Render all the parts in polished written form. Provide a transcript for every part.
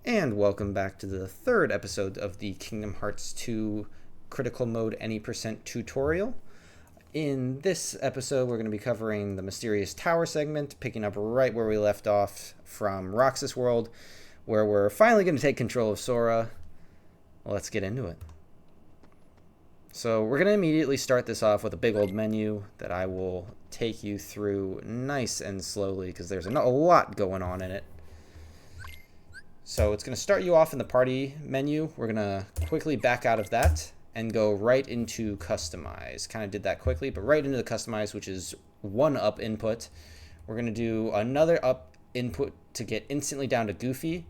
And welcome back to the third episode of the Kingdom Hearts 2 Critical Mode Any Percent tutorial. In this episode, we're going to be covering the Mysterious Tower segment, picking up right where we left off from Roxas World, where we're finally going to take control of Sora. Let's get into it. So we're going to immediately start this off with a big old menu that I will take you through nice and slowly because there's a lot going on in it. So it's going to start you off in the party menu. We're going to quickly back out of that and go right into customize. Kind of did that quickly, but right into the customize, which is one up input. We're going to do another up input to get instantly down to Goofy.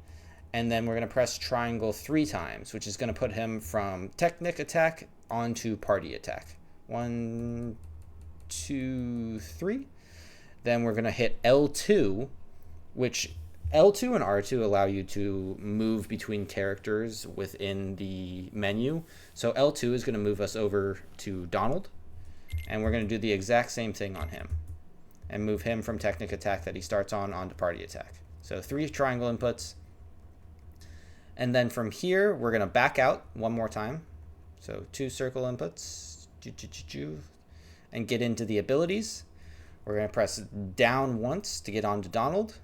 And then we're going to press triangle 3 times, which is going to put him from Technic attack onto party attack. 1, 2, 3. Then we're going to hit L2, which L2 and R2 allow you to move between characters within the menu. So L2 is going to move us over to Donald, and we're going to do the exact same thing on him and move him from Technic attack that he starts on onto party attack. So 3 triangle inputs. And then from here, we're going to back out one more time. So 2 circle inputs and get into the abilities. We're going to press down once to get onto Donald.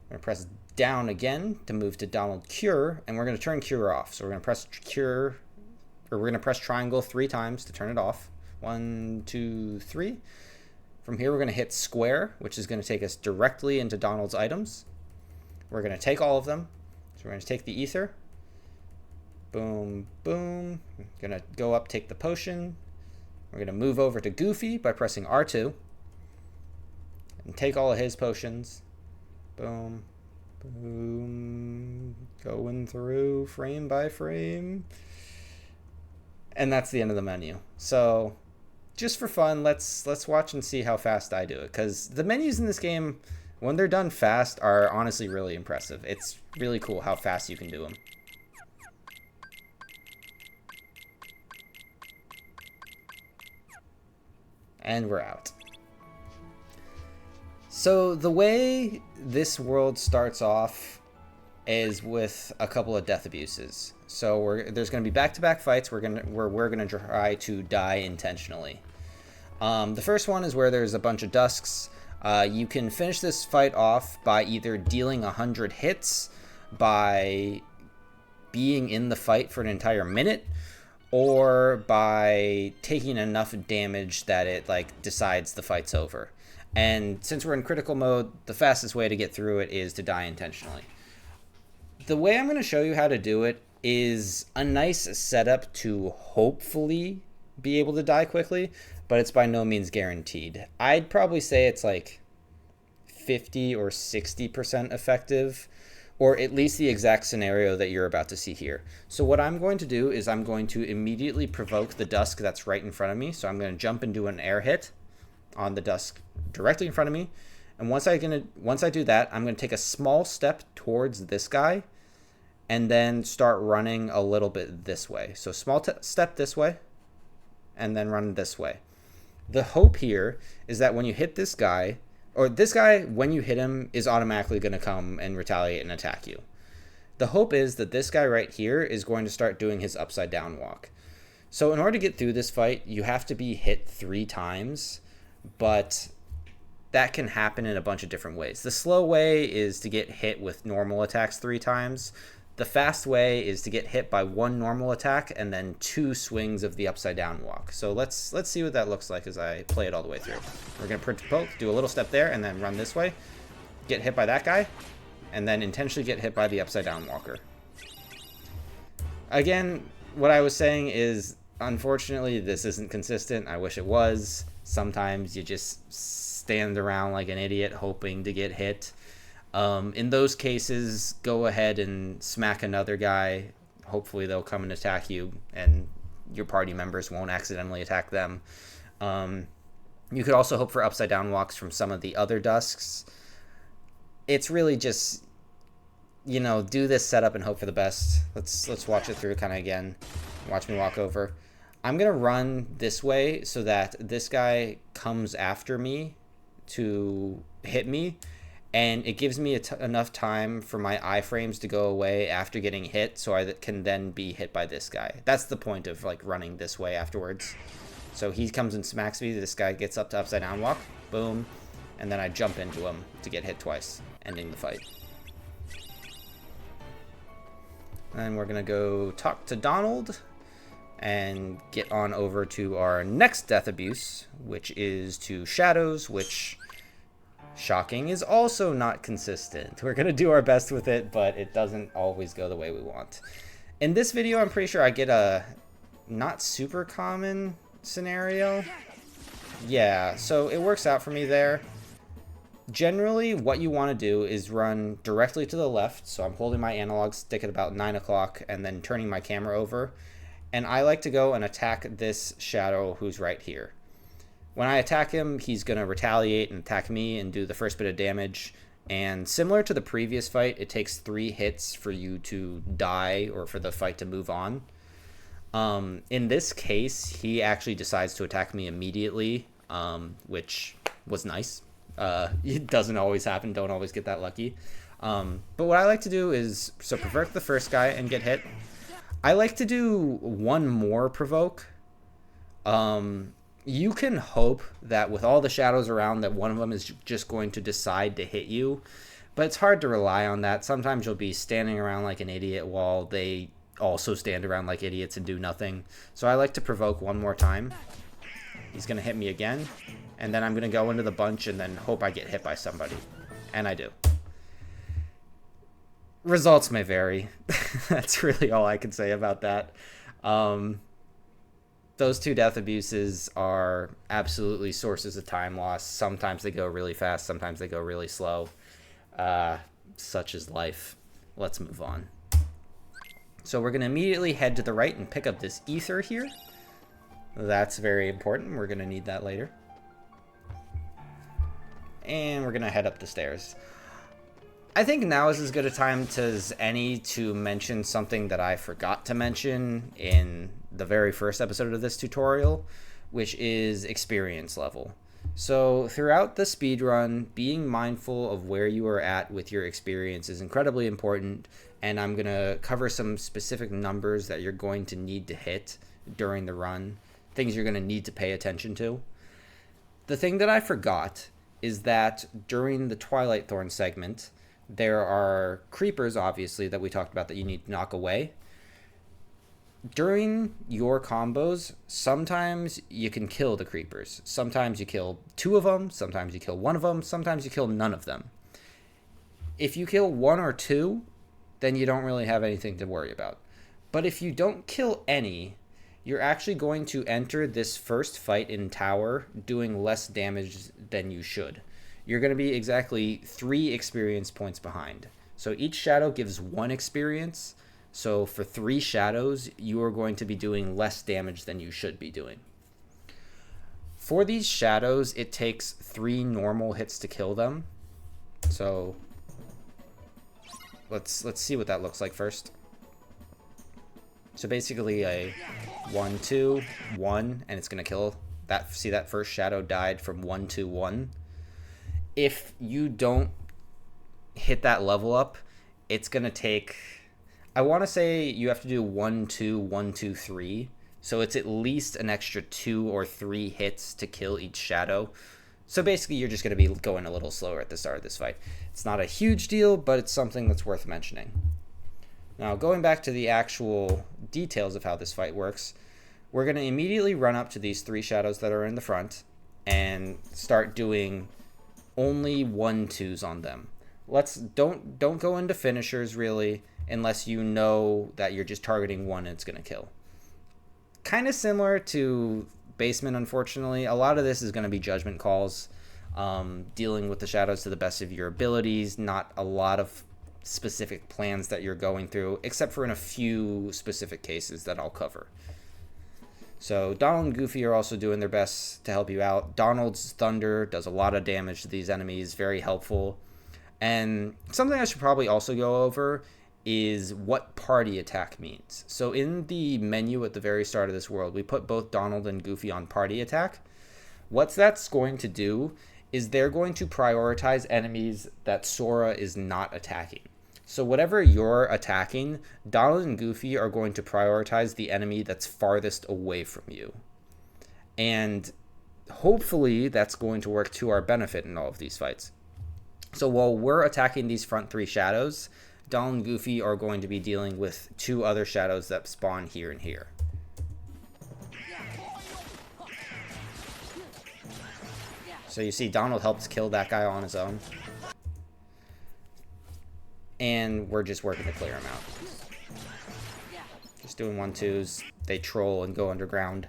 We're going to press down again to move to Donald Cure, and we're going to turn Cure off. So we're going to press Cure, or we're going to press triangle 3 times to turn it off. 1, 2, 3. From here, we're going to hit square, which is going to take us directly into Donald's items. We're going to take all of them. So we're going to take the ether. Boom, boom. We're going to go up, take the potion. We're going to move over to Goofy by pressing R2 and take all of his potions. Boom, boom, going through frame by frame. And that's the end of the menu. So just for fun, let's watch and see how fast I do it, because the menus in this game, when they're done fast, are honestly really impressive. It's really cool how fast you can do them. And we're out. So the way this world starts off is with a couple of death abuses. So there's going to be back-to-back fights where we're going to try to die intentionally. The first one is where there's a bunch of Dusks. You can finish this fight off by either dealing 100 hits, by being in the fight for an entire minute, or by taking enough damage that it decides the fight's over. And since we're in critical mode, the fastest way to get through it is to die intentionally. The way I'm going to show you how to do it is a nice setup to hopefully be able to die quickly, but it's by no means guaranteed. I'd probably say it's like 50 or 60% effective, or at least the exact scenario that you're about to see here. So what I'm going to do is I'm going to immediately provoke the Dusk that's right in front of me. So I'm going to jump and do an air hit on the Dusk directly in front of me. And once I do that, I'm going to take a small step towards this guy and then start running a little bit this way. So small step this way and then run this way. The hope here is that when you hit this guy, or this guy, when you hit him, is automatically going to come and retaliate and attack you. The hope is that this guy right here is going to start doing his upside down walk. So in order to get through this fight, you have to be hit 3 times, but that can happen in a bunch of different ways. The slow way is to get hit with normal attacks 3 times. The fast way is to get hit by 1 normal attack and then 2 swings of the upside down walk. So let's see what that looks like as I play it all the way through. We're going to poke, do a little step there, and then run this way. Get hit by that guy, and then intentionally get hit by the upside down walker. Again, what I was saying is, unfortunately, this isn't consistent. I wish it was. Sometimes you just stand around like an idiot hoping to get hit. In those cases, go ahead and smack another guy. Hopefully they'll come and attack you, and your party members won't accidentally attack them. You could also hope for upside down walks from some of the other Dusks. It's really just, do this setup and hope for the best. Let's watch it through kind of again. Watch me walk over. I'm going to run this way so that this guy comes after me to hit me, and it gives me enough time for my iframes to go away after getting hit, so I can then be hit by this guy. That's the point of like running this way afterwards. So he comes and smacks me, this guy gets up to upside down walk, boom, and then I jump into him to get hit twice, ending the fight. And we're gonna go talk to Donald and get on over to our next death abuse, which is to Shadows, which, shocking, is also not consistent. We're gonna do our best with it, but it doesn't always go the way we want. In this video, I'm pretty sure I get a not super common scenario. Yeah, so it works out for me there. Generally, what you want to do is run directly to the left, so I'm holding my analog stick at about 9 o'clock and then turning my camera over, and I like to go and attack this shadow who's right here. When I attack him, he's going to retaliate and attack me and do the first bit of damage, and similar to the previous fight, it takes 3 hits for you to die or for the fight to move on. In this case, he actually decides to attack me immediately, which was nice. It doesn't always happen, don't always get that lucky. But what I like to do is, so provoke the first guy and get hit. I like to do one more provoke. You can hope that with all the shadows around that one of them is just going to decide to hit you, but it's hard to rely on that. Sometimes you'll be standing around like an idiot while they also stand around like idiots and do nothing. So I like to provoke one more time. He's going to hit me again, and then I'm going to go into the bunch and then hope I get hit by somebody. And I do. Results may vary. That's really all I can say about that. Those 2 death abuses are absolutely sources of time loss. Sometimes they go really fast, sometimes they go really slow. Such is life. Let's move on. So we're going to immediately head to the right and pick up this ether here. That's very important. We're going to need that later. And we're going to head up the stairs. I think now is as good a time as any to mention something that I forgot to mention in the very first episode of this tutorial, which is experience level. So throughout the speedrun, being mindful of where you are at with your experience is incredibly important, and I'm going to cover some specific numbers that you're going to need to hit during the run, things you're going to need to pay attention to. The thing that I forgot is that during the Twilight Thorn segment, there are creepers, obviously, that we talked about that you need to knock away. During your combos, sometimes you can kill the creepers. Sometimes you kill 2 of them, sometimes you kill 1 of them, sometimes you kill none of them. If you kill 1 or 2, then you don't really have anything to worry about. But if you don't kill any, you're actually going to enter this first fight in tower doing less damage than you should. You're going to be exactly 3 experience points behind. So each shadow gives 1 experience. So for 3 shadows, you are going to be doing less damage than you should be doing. For these shadows, it takes 3 normal hits to kill them. So let's see what that looks like first. So basically a 1, 2, 1, and it's going to kill that. See, that first shadow died from 1, 2, 1. If you don't hit that level up, it's going to take, I want to say you have to do 1, 2, 1, 2, 3. So it's at least an extra 2 or 3 hits to kill each shadow. So basically you're just going to be going a little slower at the start of this fight. It's not a huge deal, but it's something that's worth mentioning. Now, going back to the actual details of how this fight works, we're going to immediately run up to these 3 shadows that are in the front and start doing only 1-2s on them. Don't go into finishers really unless you know that you're just targeting 1 and it's going to kill. Kind of similar to basement, unfortunately. A lot of this is going to be judgment calls, dealing with the shadows to the best of your abilities, not a lot of specific plans that you're going through, except for in a few specific cases that I'll cover. So Donald and Goofy are also doing their best to help you out. Donald's Thunder does a lot of damage to these enemies, very helpful. And something I should probably also go over is what party attack means. So in the menu at the very start of this world, we put both Donald and Goofy on party attack. What that's going to do is they're going to prioritize enemies that Sora is not attacking. So whatever you're attacking, Donald and Goofy are going to prioritize the enemy that's farthest away from you. And hopefully that's going to work to our benefit in all of these fights. So while we're attacking these front 3 shadows, Donald and Goofy are going to be dealing with 2 other shadows that spawn here and here. So you see Donald helps kill that guy on his own. And we're just working to clear him out. Just doing 1-2s. They troll and go underground.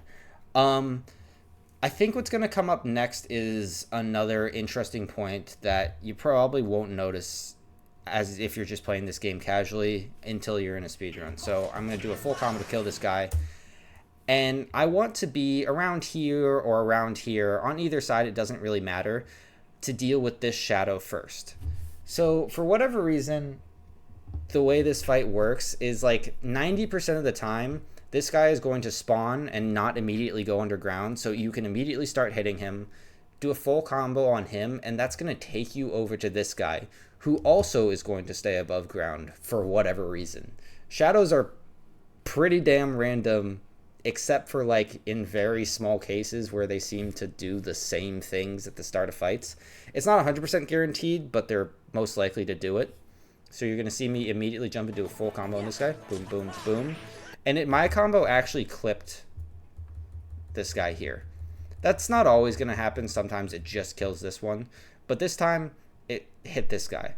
I think what's going to come up next is another interesting point that you probably won't notice as if you're just playing this game casually until you're in a speedrun. So I'm going to do a full combo to kill this guy. And I want to be around here or around here. On either side, it doesn't really matter, to deal with this shadow first. So for whatever reason, the way this fight works is like 90% of the time, this guy is going to spawn and not immediately go underground. So you can immediately start hitting him, do a full combo on him, and that's going to take you over to this guy, who also is going to stay above ground for whatever reason. Shadows are pretty damn random, except for like in very small cases where they seem to do the same things at the start of fights. It's not 100% guaranteed, but they're most likely to do it. So you're going to see me immediately jump into a full combo on this guy. Boom, boom, boom. And my combo actually clipped this guy here. That's not always going to happen. Sometimes it just kills this one. But this time, it hit this guy.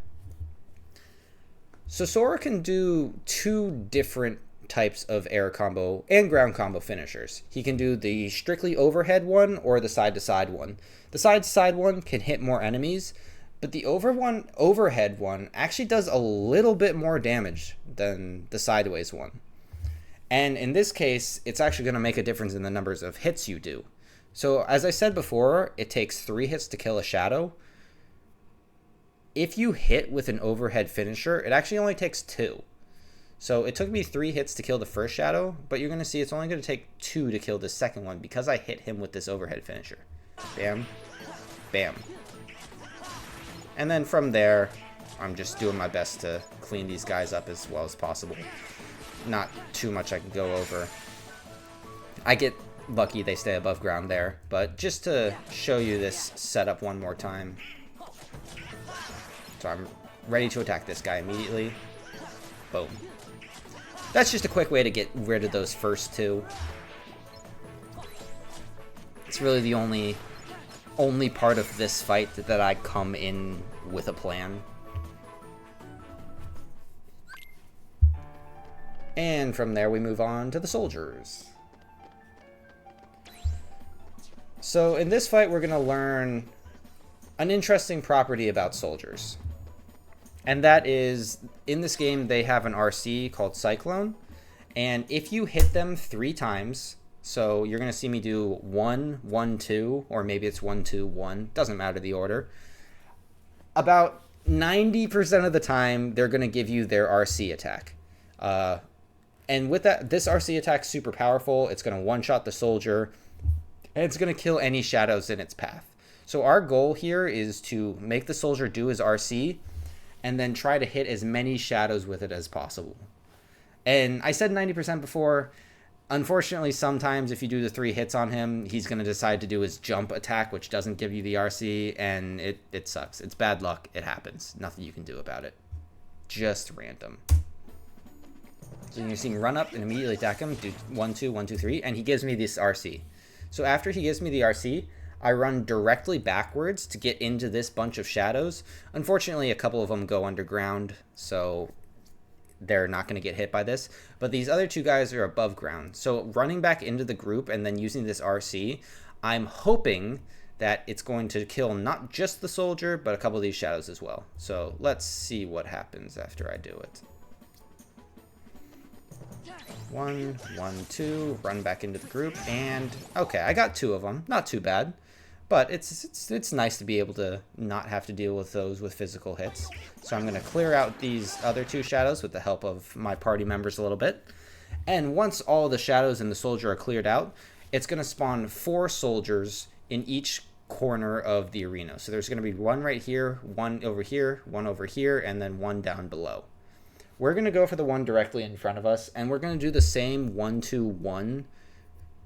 So Sora can do 2 different types of air combo and ground combo finishers. He can do the strictly overhead one or the side-to-side one. The side-to-side one can hit more enemies, but the overhead one actually does a little bit more damage than the sideways one. And in this case, it's actually going to make a difference in the numbers of hits you do. So as I said before, it takes 3 hits to kill a shadow. If you hit with an overhead finisher, it actually only takes 2. So it took me 3 hits to kill the first shadow, but you're going to see it's only going to take 2 to kill the second one because I hit him with this overhead finisher. Bam. Bam. And then from there, I'm just doing my best to clean these guys up as well as possible. Not too much I can go over. I get lucky they stay above ground there, but just to show you this setup one more time. So I'm ready to attack this guy immediately. Boom. That's just a quick way to get rid of those first 2. It's really the only part of this fight that I come in with a plan. And from there we move on to the soldiers. So in this fight we're going to learn an interesting property about soldiers. And that is, in this game, they have an RC called Cyclone. And if you hit them 3 times, so you're going to see me do 1, 1, 2, or maybe it's 1, 2, 1. Doesn't matter the order. About 90% of the time, they're going to give you their RC attack. And with that, this RC attack's super powerful. It's going to one-shot the soldier. And it's going to kill any shadows in its path. So our goal here is to make the soldier do his RC and then try to hit as many shadows with it as possible. And I said 90% before. Unfortunately, sometimes if you do the 3 hits on him, he's going to decide to do his jump attack, which doesn't give you the RC, and it sucks. It's bad luck. It happens. Nothing you can do about it. Just random. So you see me run up and immediately attack him, do 1, 2, 1, 2, 3, and he gives me this RC. So after he gives me the RC, I run directly backwards to get into this bunch of shadows. Unfortunately, a couple of them go underground, so they're not going to get hit by this. But these other 2 guys are above ground. So running back into the group and then using this RC, I'm hoping that it's going to kill not just the soldier, but a couple of these shadows as well. So let's see what happens after I do it. 1, 1, 2, run back into the group, and okay, I got 2 of them. Not too bad. But it's nice to be able to not have to deal with those with physical hits. So I'm going to clear out these other 2 shadows with the help of my party members a little bit. And once all the shadows and the soldier are cleared out, it's going to spawn 4 soldiers in each corner of the arena. So there's going to be one right here, one over here, and then one down below. We're going to go for the one directly in front of us, and we're going to do the same 1-2-1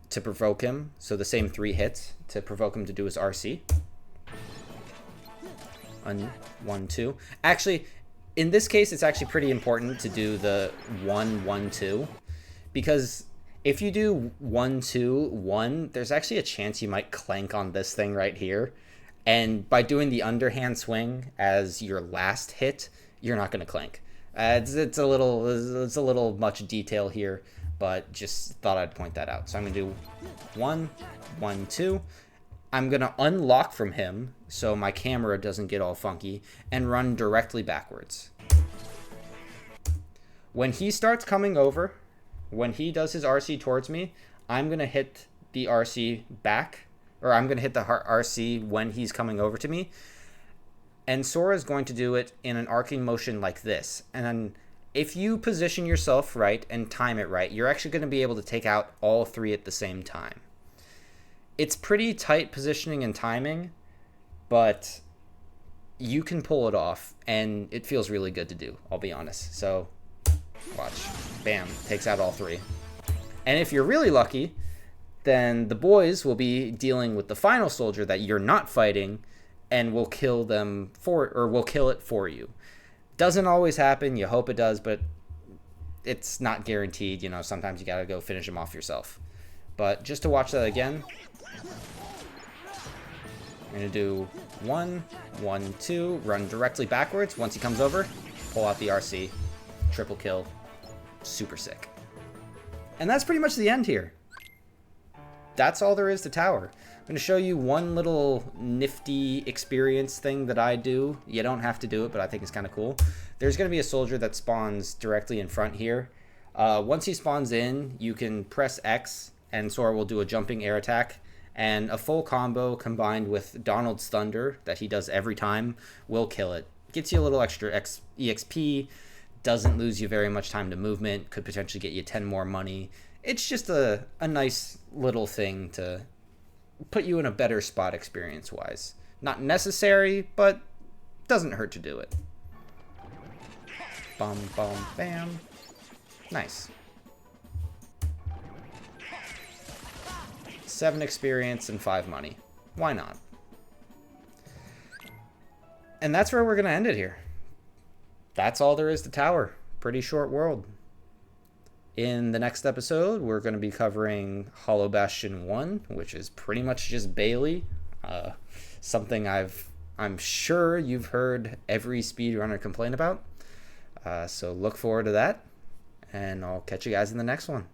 to provoke him. So the same 3 hits to provoke him to do his RC. 1-2. Actually, in this case, it's actually pretty important to do the 1-1-2, because if you do 1-2-1, there's actually a chance you might clank on this thing right here. And by doing the underhand swing as your last hit, you're not going to clank. It's a little much detail here, but just thought I'd point that out. So I'm going to do 1-1-2. I'm going to unlock from him so my camera doesn't get all funky and run directly backwards. When he starts coming over, when he does his RC towards me, I'm going to hit the RC back, or I'm going to hit the RC when he's coming over to me. And Sora is going to do it in an arcing motion like this. And then if you position yourself right and time it right, you're actually going to be able to take out all 3 at the same time. It's pretty tight positioning and timing, but you can pull it off, and it feels really good to do, I'll be honest. So watch. Bam. Takes out all 3. And if you're really lucky, then the boys will be dealing with the final soldier that you're not fighting, and will kill them will kill it for you. Doesn't always happen. You hope it does, but it's not guaranteed. You know, sometimes you gotta go finish them off yourself. But just to watch that again, I'm gonna do 1-1-2, run directly backwards. Once he comes over, pull out the RC, triple kill, super sick. And that's pretty much the end here. That's all there is to Tower. I'm going to show you one little nifty experience thing that I do. You don't have to do it, but I think it's kind of cool. There's going to be a soldier that spawns directly in front here. Once he spawns in, you can press X, and Sora will do a jumping air attack. And a full combo combined with Donald's Thunder that he does every time will kill it. Gets you a little extra EXP, doesn't lose you very much time to movement, could potentially get you 10 more money. It's just a nice little thing to put you in a better spot experience-wise. Not necessary, but doesn't hurt to do it. Bum, bum, bam. Nice. 7 experience and 5 money. Why not? And that's where we're going to end it here. That's all there is to Tower. Pretty short world. In the next episode, we're going to be covering Hollow Bastion 1, which is pretty much just Bailey. Something I'm sure you've heard every speedrunner complain about. So look forward to that, and I'll catch you guys in the next one.